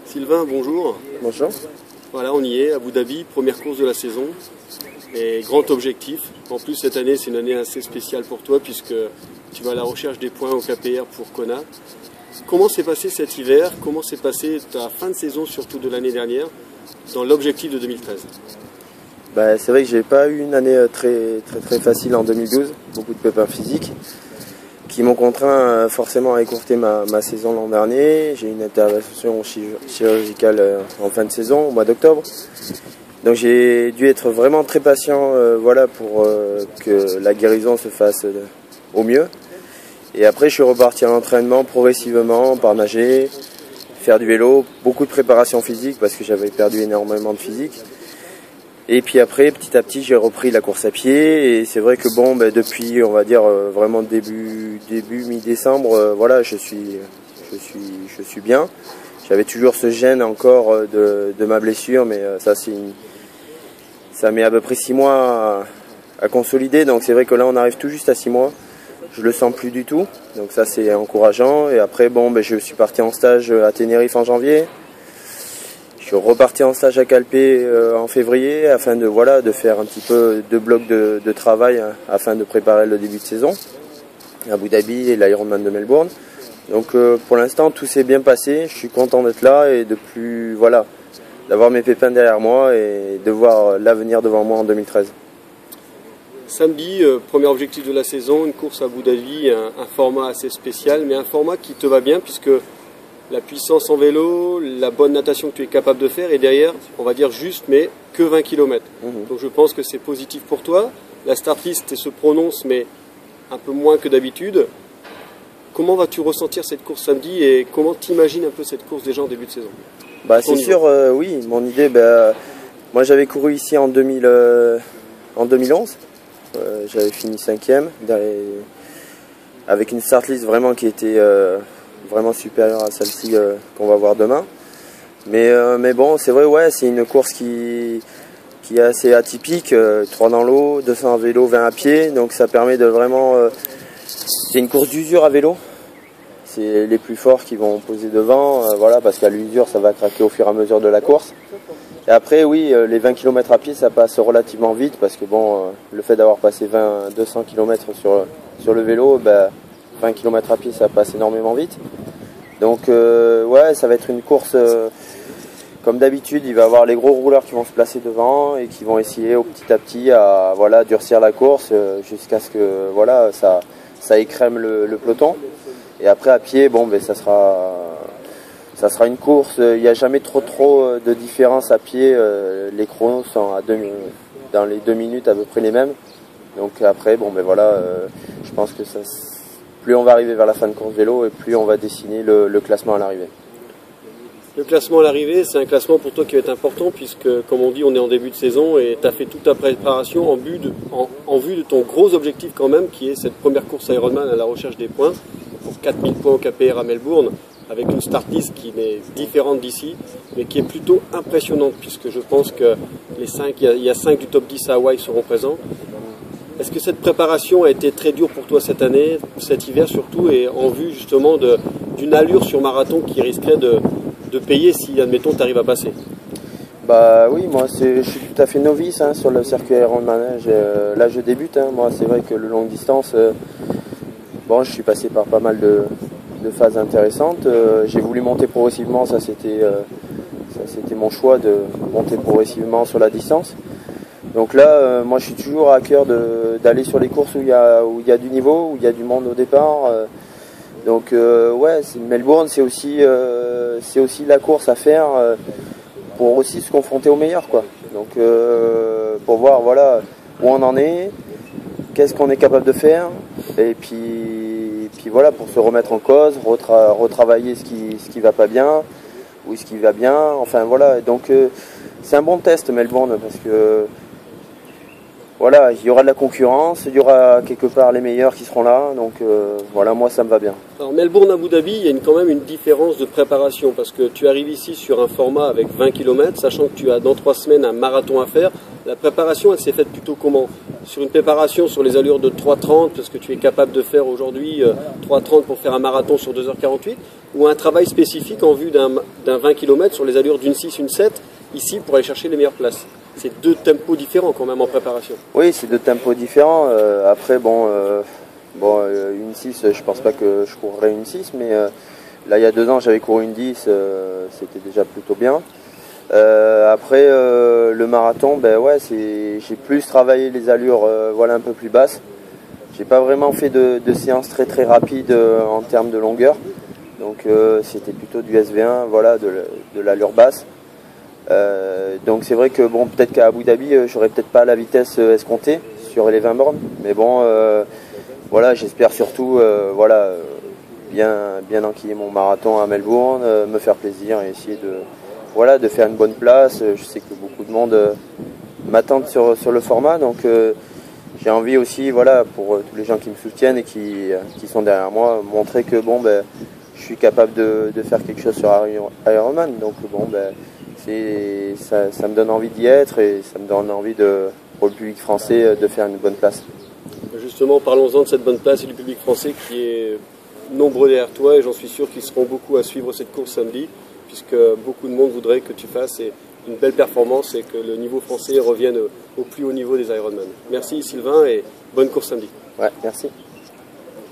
Sylvain, bonjour. Bonjour. Voilà, on y est, Abu Dhabi, première course de la saison. Et grand objectif. En plus, cette année, c'est une année assez spéciale pour toi puisque tu vas à la recherche des points au KPR pour Kona. Comment s'est passé cet hiver? Comment s'est passée ta fin de saison, surtout de l'année dernière, dans l'objectif de 2013? C'est vrai que j'ai pas eu une année très facile en 2012. Beaucoup de pépins physiques qui m'ont contraint forcément à écourter ma saison l'an dernier. J'ai eu une intervention chirurgicale en fin de saison, au mois d'octobre. Donc j'ai dû être vraiment très patient pour que la guérison se fasse au mieux. Et après je suis reparti à l'entraînement progressivement par nager, faire du vélo, beaucoup de préparation physique parce que j'avais perdu énormément de physique. Et puis après, petit à petit, j'ai repris la course à pied. Et c'est vrai que depuis, on va dire vraiment début mi-décembre, je suis bien. J'avais toujours ce gêne encore de ma blessure, mais ça met à peu près 6 mois à consolider. Donc c'est vrai que là, on arrive tout juste à 6 mois. Je le sens plus du tout. Donc ça, c'est encourageant. Et après, je suis parti en stage à Tenerife en janvier. Je suis reparti en stage à Calpé en février afin de faire un petit peu de bloc de travail afin de préparer le début de saison à Abu Dhabi et l'Ironman de Melbourne. Donc pour l'instant tout s'est bien passé, je suis content d'être là et d'avoir mes pépins derrière moi et de voir l'avenir devant moi en 2013. Samedi, premier objectif de la saison, une course à Abu Dhabi, un format assez spécial, mais un format qui te va bien puisque la puissance en vélo, la bonne natation que tu es capable de faire et derrière, on va dire juste, mais que 20 km. Donc je pense que c'est positif pour toi. La start list se prononce, mais un peu moins que d'habitude. Comment vas-tu ressentir cette course samedi et comment t'imagines un peu cette course déjà en début de saison? C'est sûr, oui, mon idée, moi j'avais couru ici en 2011. J'avais fini 5e avec une start list vraiment qui était vraiment supérieure à celle-ci qu'on va voir demain. Mais bon, c'est vrai, c'est une course qui est assez atypique. 3 dans l'eau, 200 à vélo, 20 à pied. Donc ça permet de vraiment... c'est une course d'usure à vélo. C'est les plus forts qui vont poser devant, parce qu'à l'usure, ça va craquer au fur et à mesure de la course. Et après, oui, les 20 km à pied, ça passe relativement vite parce que le fait d'avoir passé 200 km sur le vélo, 20 km à pied, ça passe énormément vite. Donc ça va être une course comme d'habitude. Il va y avoir les gros rouleurs qui vont se placer devant et qui vont essayer petit à petit à durcir la course jusqu'à ce que ça écrème le peloton. Et après à pied, ça sera une course. Il n'y a jamais trop de différence à pied. Les chronos sont dans les 2 minutes à peu près les mêmes. Donc après, je pense que plus on va arriver vers la fin de course vélo et plus on va dessiner le classement à l'arrivée. Le classement à l'arrivée, c'est un classement pour toi qui va être important puisque, comme on dit, on est en début de saison et tu as fait toute ta préparation en vue de ton gros objectif quand même, qui est cette première course Ironman à la recherche des points pour 4000 points au KPR à Melbourne, avec une start list qui est différente d'ici, mais qui est plutôt impressionnante puisque je pense que il y a 5 du top 10 à Hawaï seront présents. Est-ce que cette préparation a été très dure pour toi cette année, cet hiver surtout, et en vue justement d'une allure sur marathon qui risquerait de payer si, admettons, tu arrives à passer? Oui, moi je suis tout à fait novice sur le circuit Ironman. Là je débute, moi c'est vrai que le longue distance, je suis passé par pas mal de phases intéressantes. J'ai voulu monter progressivement, ça c'était mon choix de monter progressivement sur la distance. Donc là, moi je suis toujours à cœur d'aller sur les courses où il y a du niveau, où il y a du monde au départ. Donc Melbourne c'est aussi la course à faire pour aussi se confronter aux meilleurs, quoi. Donc pour voir où on en est, qu'est-ce qu'on est capable de faire, et puis pour se remettre en cause, retravailler ce qui va pas bien ou ce qui va bien. Donc c'est un bon test Melbourne parce que il y aura de la concurrence, il y aura quelque part les meilleurs qui seront là, donc moi ça me va bien. Alors Melbourne, Abu Dhabi, il y a quand même une différence de préparation parce que tu arrives ici sur un format avec 20 km, sachant que tu as dans 3 semaines un marathon à faire. La préparation, elle s'est faite plutôt comment? Sur une préparation sur les allures de 3,30, parce que tu es capable de faire aujourd'hui 3,30 pour faire un marathon sur 2h48, ou un travail spécifique en vue d'un d'un 20 km sur les allures d'une 6, une 7, ici pour aller chercher les meilleures places. C'est deux tempos différents quand même en préparation. Oui, c'est deux tempos différents. Après, une 6, je pense pas que je courrais une 6, mais là, il y a 2 ans, j'avais couru une 10, c'était déjà plutôt bien. Après, le marathon, j'ai plus travaillé les allures un peu plus basses. J'ai pas vraiment fait de séances très très rapides en termes de longueur. Donc c'était plutôt du SV1, de l'allure basse. Donc c'est vrai que peut-être qu'à Abu Dhabi, j'aurais peut-être pas la vitesse escomptée sur les 20 bornes. Mais j'espère surtout bien enquiller mon marathon à Melbourne, me faire plaisir et essayer de faire une bonne place. Je sais que beaucoup de monde m'attendent sur le format, donc j'ai envie aussi, pour tous les gens qui me soutiennent et qui sont derrière moi, montrer que je suis capable de faire quelque chose sur Ironman. Donc ça me donne envie d'y être et ça me donne envie pour le public français de faire une bonne place. Justement, parlons-en de cette bonne place et du public français qui est nombreux derrière toi, et j'en suis sûr qu'ils seront beaucoup à suivre cette course samedi, puisque beaucoup de monde voudrait que tu fasses une belle performance et que le niveau français revienne au plus haut niveau des Ironman. Merci Sylvain et bonne course samedi. Ouais, merci.